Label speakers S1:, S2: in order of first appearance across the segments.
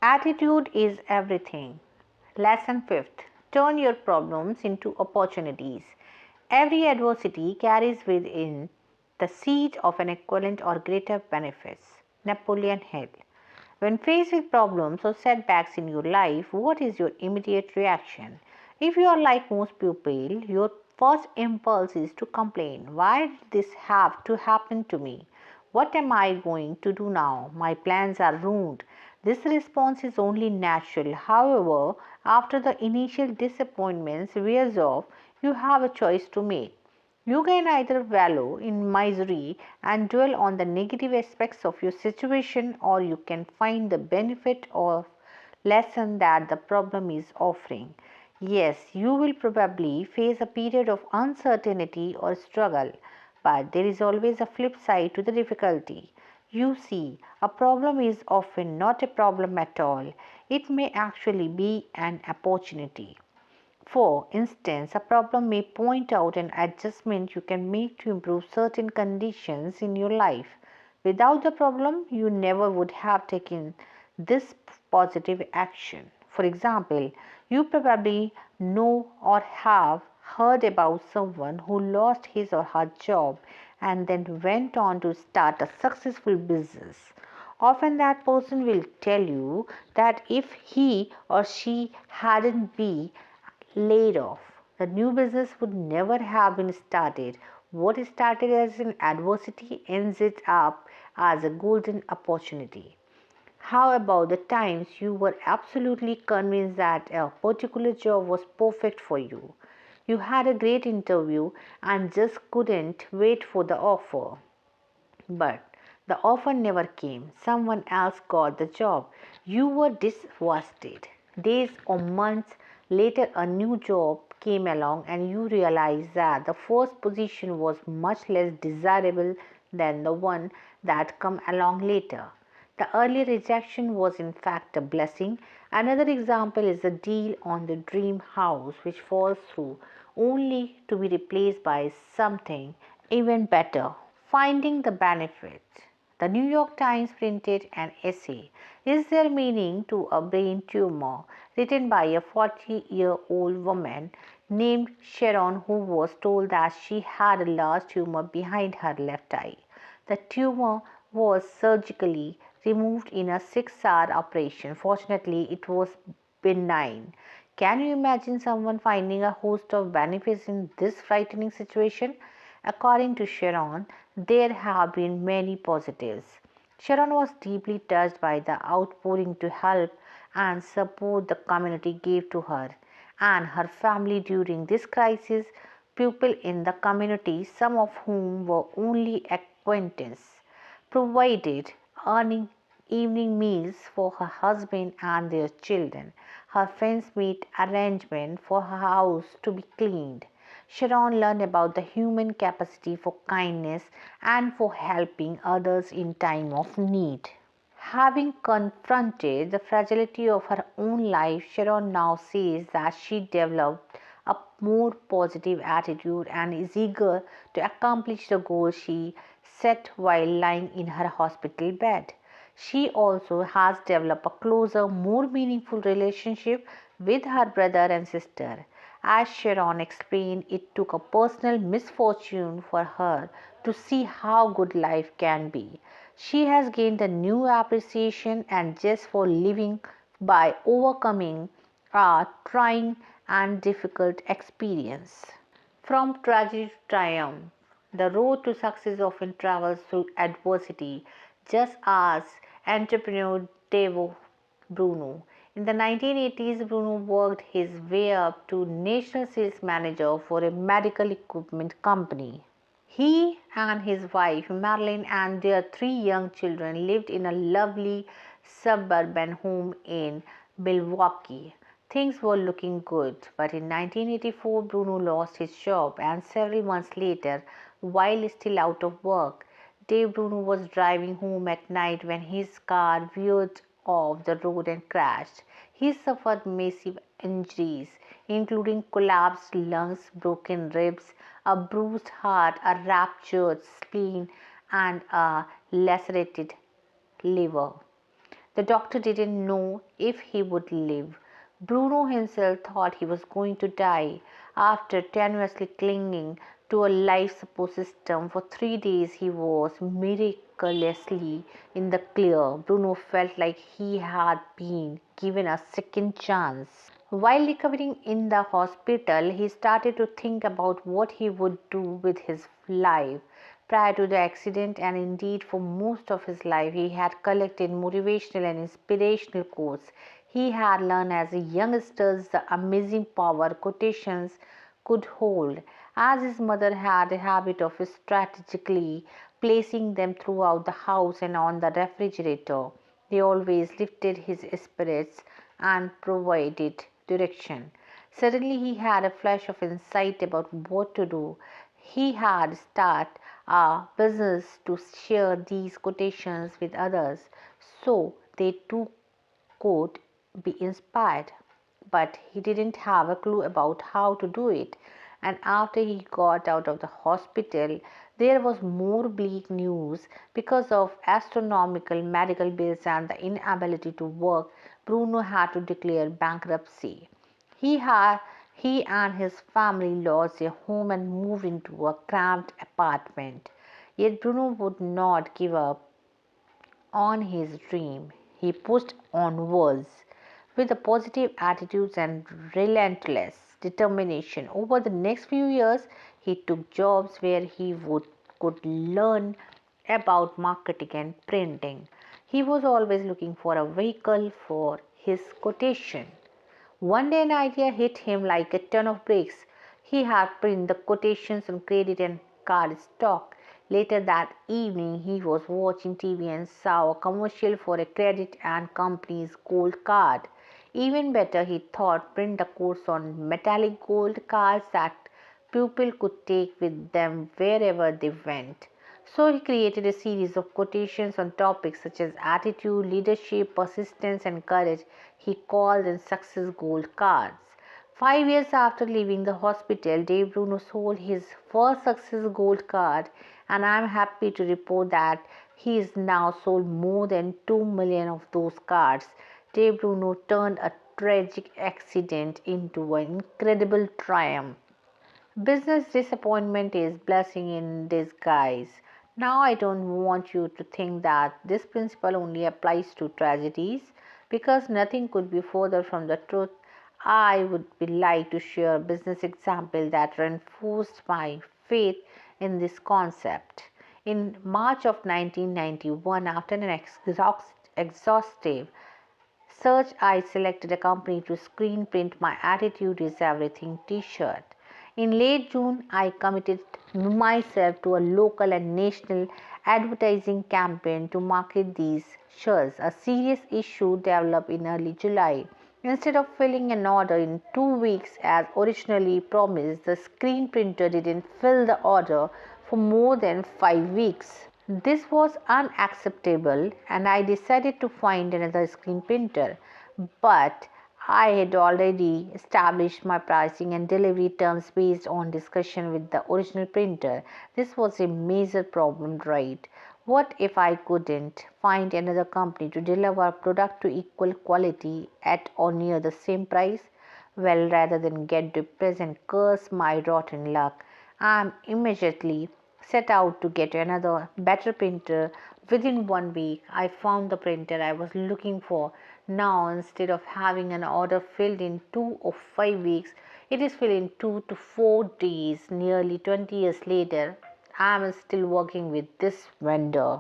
S1: Attitude is everything. Lesson 5th. Turn your problems into opportunities. Every adversity carries within the seed of an equivalent or greater benefits. Napoleon Hill. When faced with problems or setbacks in your life, what is your immediate reaction? If you are like most people, your first impulse is to complain. Why did this have to happen to me? What am I going to do now? My plans are ruined. This response is only natural. However, after the initial disappointments wears off, you have a choice to make. You can either wallow in misery and dwell on the negative aspects of your situation, or you can find the benefit of lesson that the problem is offering. Yes, you will probably face a period of uncertainty or struggle, but there is always a flip side to the difficulty. You see, a problem is often not a problem at all. It may actually be an opportunity. For instance, a problem may point out an adjustment you can make to improve certain conditions in your life. Without the problem, you never would have taken this positive action. For example, you probably know or have heard about someone who lost his or her job and then went on to start a successful business. Often that person will tell you that if he or she hadn't been laid off, the new business would never have been started. What started as an adversity ends it up as a golden opportunity. How about the times you were absolutely convinced that a particular job was perfect for you? You had a great interview and just couldn't wait for the offer. But the offer never came. Someone else got the job. You were devastated. Days or months later, a new job came along, and you realized that the first position was much less desirable than the one that came along later. The early rejection was in fact a blessing. Another example is the deal on the dream house, which falls through only to be replaced by something even better. Finding the benefit. The New York Times printed an essay, Is There Meaning to a Brain Tumor? Written by a 40-year-old woman named Sharon, who was told that she had a large tumor behind her left eye. The tumor was surgically removed in a 6-hour operation. Fortunately, it was benign. Can you imagine someone finding a host of benefits in this frightening situation? According to Sharon, there have been many positives. Sharon was deeply touched by the outpouring to help and support the community gave to her and her family during this crisis. People in the community, some of whom were only acquaintances, provided earning evening meals for her husband and their children. Her friends made arrangements for her house to be cleaned. Sharon learned about the human capacity for kindness and for helping others in time of need. Having confronted the fragility of her own life, Sharon now says that she developed a more positive attitude and is eager to accomplish the goal she set while lying in her hospital bed. She also has developed a closer, more meaningful relationship with her brother and sister. As Sharon explained, it took a personal misfortune for her to see how good life can be. She has gained a new appreciation and zest for living by overcoming a trying and difficult experience. From tragedy to triumph, the road to success often travels through adversity, just as entrepreneur Devo Bruno. In the 1980s, Bruno worked his way up to national sales manager for a medical equipment company. He and his wife Marilyn and their 3 young children lived in a lovely suburban home in Milwaukee. Things were looking good, but in 1984 Bruno lost his job, and several months later, while still out of work, Dave Bruno was driving home at night when his car veered off the road and crashed. He suffered massive injuries, including collapsed lungs, broken ribs, a bruised heart, a ruptured spleen, and a lacerated liver. The doctor didn't know if he would live. Bruno himself thought he was going to die. After tenuously clinging to a life support system for 3 days, he was miraculously in the clear. Bruno felt like he had been given a second chance. While recovering in the hospital, he started to think about what he would do with his life. Prior to the accident, and indeed for most of his life, he had collected motivational and inspirational quotes. He had learned as a youngster the amazing power quotations could hold, as his mother had a habit of strategically placing them throughout the house and on the refrigerator. They always lifted his spirits and provided direction. Suddenly he had a flash of insight about what to do. He had started a business to share these quotations with others so they too could be inspired. But he didn't have a clue about how to do it. And after he got out of the hospital, there was more bleak news because of astronomical medical bills and the inability to work. Bruno had to declare bankruptcy. He had he and his family lost their home and moved into a cramped apartment. Yet Bruno would not give up on his dream. He pushed onwards with a positive attitude and relentless determination. Over the next few years, he took jobs where could learn about marketing and printing. He was always looking for a vehicle for his quotation. One day an idea hit him like a ton of bricks. He had printed the quotations on credit and card stock. Later that evening, he was watching TV and saw a commercial for a credit and company's gold card. Even better, he thought, print a course on metallic gold cards that people could take with them wherever they went. So he created a series of quotations on topics such as attitude, leadership, persistence, and courage. He called them success gold cards. 5 years after leaving the hospital, Dave Bruno sold his first success gold card, and I'm happy to report that he has now sold more than 2 million of those cards. Dave Bruno turned a tragic accident into an incredible triumph. Business disappointment is blessing in disguise. Now I don't want you to think that this principle only applies to tragedies because nothing could be further from the truth. I would be like to share a business example that reinforced my faith in this concept. In March of 1991, after an exhaustive search, I selected a company to screen print my Attitude is Everything t-shirt. In late June, I committed myself to a local and national advertising campaign to market these shirts. A serious issue developed in early July. Instead of filling an order in 2 weeks as originally promised, the screen printer didn't fill the order for more than 5 weeks. This was unacceptable, and I decided to find another screen printer. But I had already established my pricing and delivery terms based on discussion with the original printer. This was a major problem, right? What if I couldn't find another company to deliver a product to equal quality at or near the same price? Well, rather than get depressed and curse my rotten luck, I immediately set out to get another better printer. Within 1 week, I found the printer I was looking for. Now, instead of having an order filled in 2 or 5 weeks, it is filled in 2 to 4 days. Nearly 20 years later, I am still working with this vendor.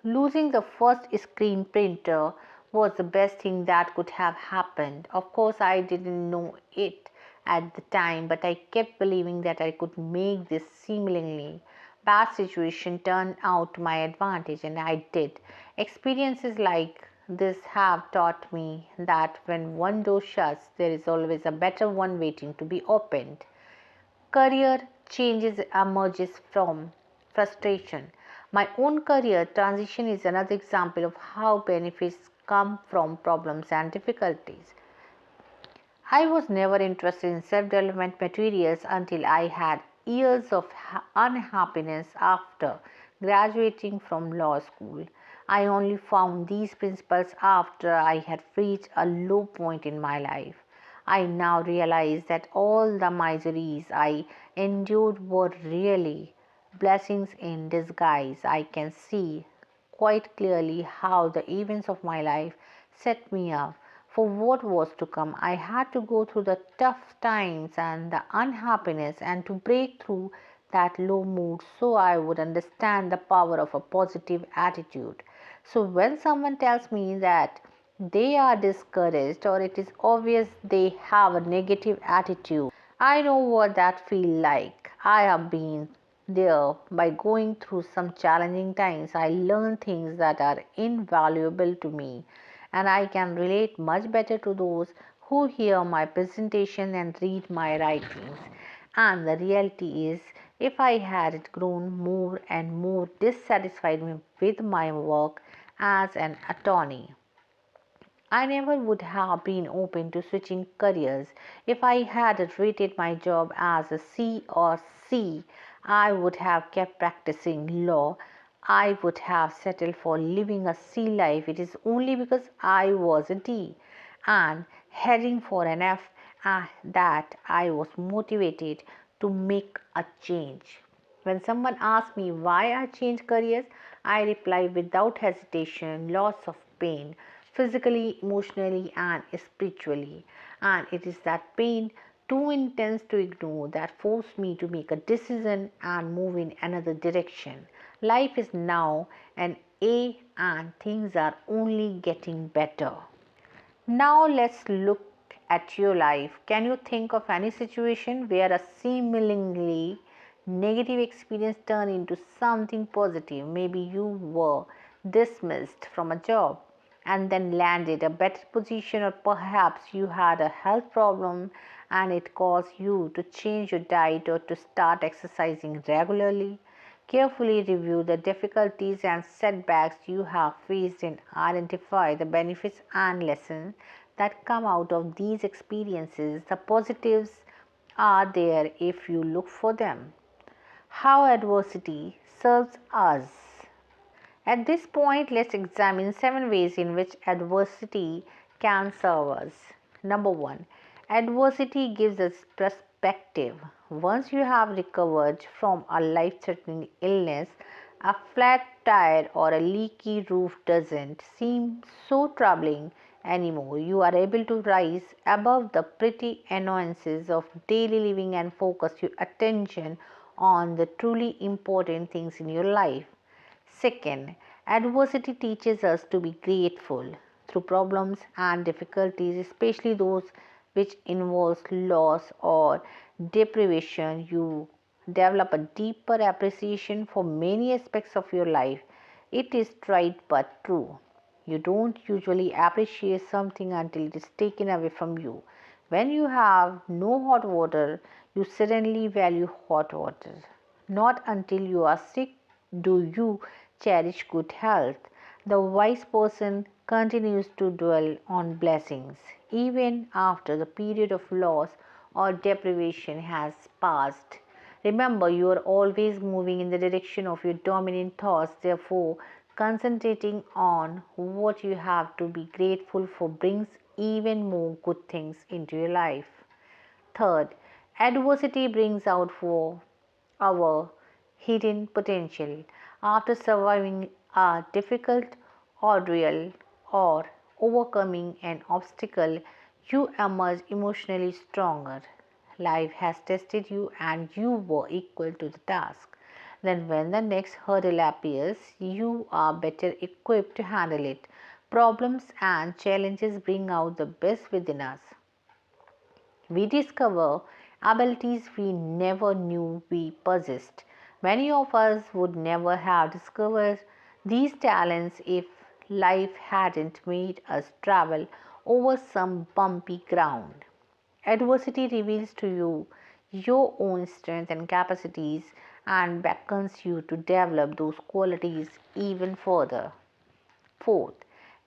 S1: Losing the first screen printer was the best thing that could have happened. Of course, I didn't know it at the time, but I kept believing that I could make this seemingly bad situation turn out to my advantage, and I did. Experiences like this have taught me that when one door shuts, there is always a better one waiting to be opened. Career changes emerges from frustration. My own career transition is another example of how benefits come from problems and difficulties. I was never interested in self-development materials until I had years of unhappiness after graduating from law school. I only found these principles after I had reached a low point in my life. I now realize that all the miseries I endured were really blessings in disguise. I can see quite clearly how the events of my life set me up for what was to come. I had to go through the tough times and the unhappiness and to break through that low mood so I would understand the power of a positive attitude. So when someone tells me that they are discouraged or it is obvious they have a negative attitude, I know what that feels like. I have been there. By going through some challenging times, I learn things that are invaluable to me, and I can relate much better to those who hear my presentation and read my writings. And the reality is, if I had grown more and more dissatisfied with my work as an attorney, I never would have been open to switching careers. If I had rated my job as a C or C, I would have kept practicing law. I would have settled for living a C life. It is only because I was a D and heading for an F that I was motivated to make a change. When someone asks me why I changed careers, I reply without hesitation: lots of pain, physically, emotionally, and spiritually. And it is that pain, too intense to ignore, that forced me to make a decision and move in another direction. Life is now an A, and things are only getting better. Now let's look at your life. Can you think of any situation where a seemingly negative experience turned into something positive? Maybe you were dismissed from a job and then landed a better position, or perhaps you had a health problem and it caused you to change your diet or to start exercising regularly. Carefully review the difficulties and setbacks you have faced and identify the benefits and lessons that come out of these experiences. The positives are there if you look for them. How adversity serves us. At this point, let's examine 7 ways in which adversity can serve us. Number 1, adversity gives us perspective. Once you have recovered from a life threatening illness, a flat tire or a leaky roof doesn't seem so troubling anymore. You are able to rise above the petty annoyances of daily living and focus your attention on the truly important things in your life. Second, adversity teaches us to be grateful through problems and difficulties, especially those which involves loss or deprivation. You develop a deeper appreciation for many aspects of your life. It is trite but true. You don't usually appreciate something until it is taken away from you. When you have no hot water, you suddenly value hot water. Not until you are sick do you cherish good health. The wise person continues to dwell on blessings even after the period of loss or deprivation has passed. Remember, you are always moving in the direction of your dominant thoughts. Therefore, concentrating on what you have to be grateful for brings even more good things into your life. Third, adversity brings out for our hidden potential. After surviving a difficult ordeal or overcoming an obstacle, you emerge emotionally stronger. Life has tested you and you were equal to the task. Then, when the next hurdle appears, you are better equipped to handle it. Problems and challenges bring out the best within us. We discover abilities we never knew we possessed. Many of us would never have discovered these talents if life hadn't made us travel over some bumpy ground. Adversity reveals to you your own strengths and capacities and beckons you to develop those qualities even further. Fourth,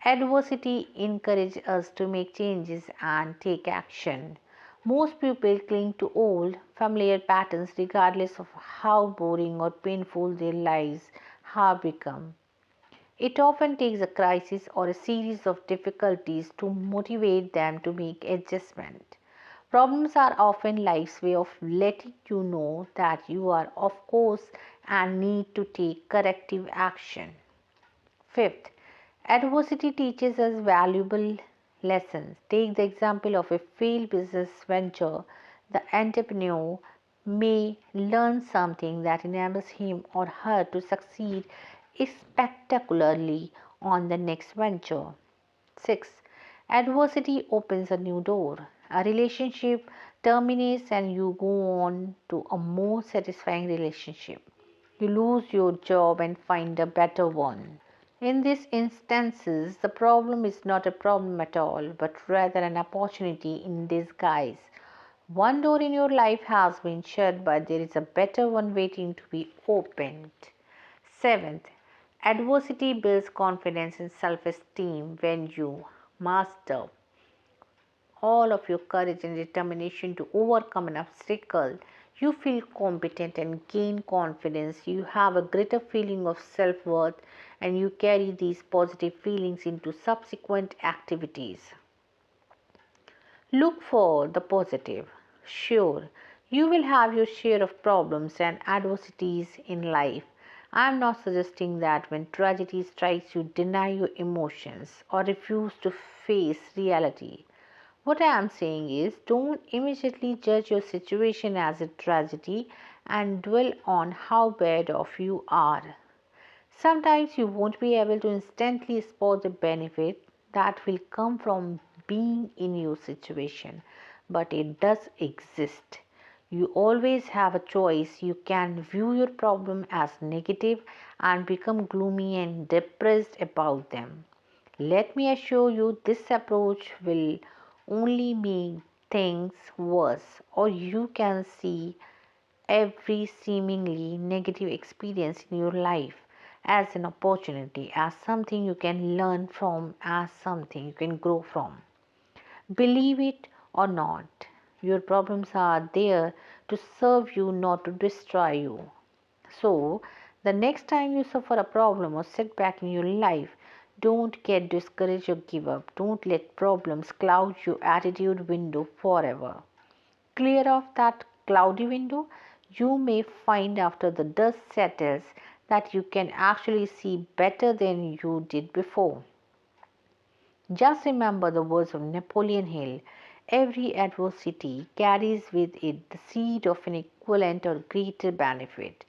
S1: adversity encourages us to make changes and take action. Most people cling to old, familiar patterns regardless of how boring or painful their lives have become. It often takes a crisis or a series of difficulties to motivate them to make adjustment. Problems are often life's way of letting you know that you are off course and need to take corrective action. Fifth, adversity teaches us valuable lessons. Take the example of a failed business venture. The entrepreneur may learn something that enables him or her to succeed spectacularly on the next venture. 6. Adversity opens a new door. A relationship terminates and you go on to a more satisfying relationship. You lose your job and find a better one. In these instances, the problem is not a problem at all, but rather an opportunity in disguise. One door in your life has been shut, but there is a better one waiting to be opened. Seventh, adversity builds confidence and self esteem. When you master all of your courage and determination to overcome an obstacle, you feel competent and gain confidence. You have a greater feeling of self worth and you carry these positive feelings into subsequent activities. Look for the positive. Sure, you will have your share of problems and adversities in life. I am not suggesting that when tragedy strikes you deny your emotions or refuse to face reality. What I am saying is don't immediately judge your situation as a tragedy and dwell on how bad off you are. Sometimes you won't be able to instantly spot the benefit that will come from being in your situation, but it does exist. You always have a choice. You can view your problem as negative and become gloomy and depressed about them. Let me assure you, this approach will only make things worse, or you can see every seemingly negative experience in your life as an opportunity, as something you can learn from, as something you can grow from. Believe it or not, your problems are there to serve you, not to destroy you. So, the next time you suffer a problem or setback in your life, don't get discouraged or give up. Don't let problems cloud your attitude window forever. Clear off that cloudy window, you may find after the dust settles that you can actually see better than you did before. Just remember the words of Napoleon Hill: every adversity carries with it the seed of an equivalent or greater benefit.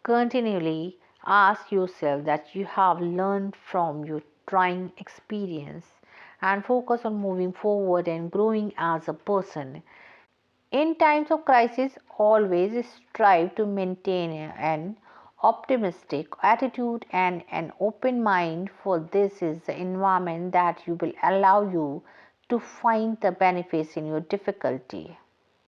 S1: Continually ask yourself that you have learned from your trying experience and focus on moving forward and growing as a person. In times of crisis, always strive to maintain an optimistic attitude and an open mind, for this is the environment that you will allow you to find the benefits in your difficulty.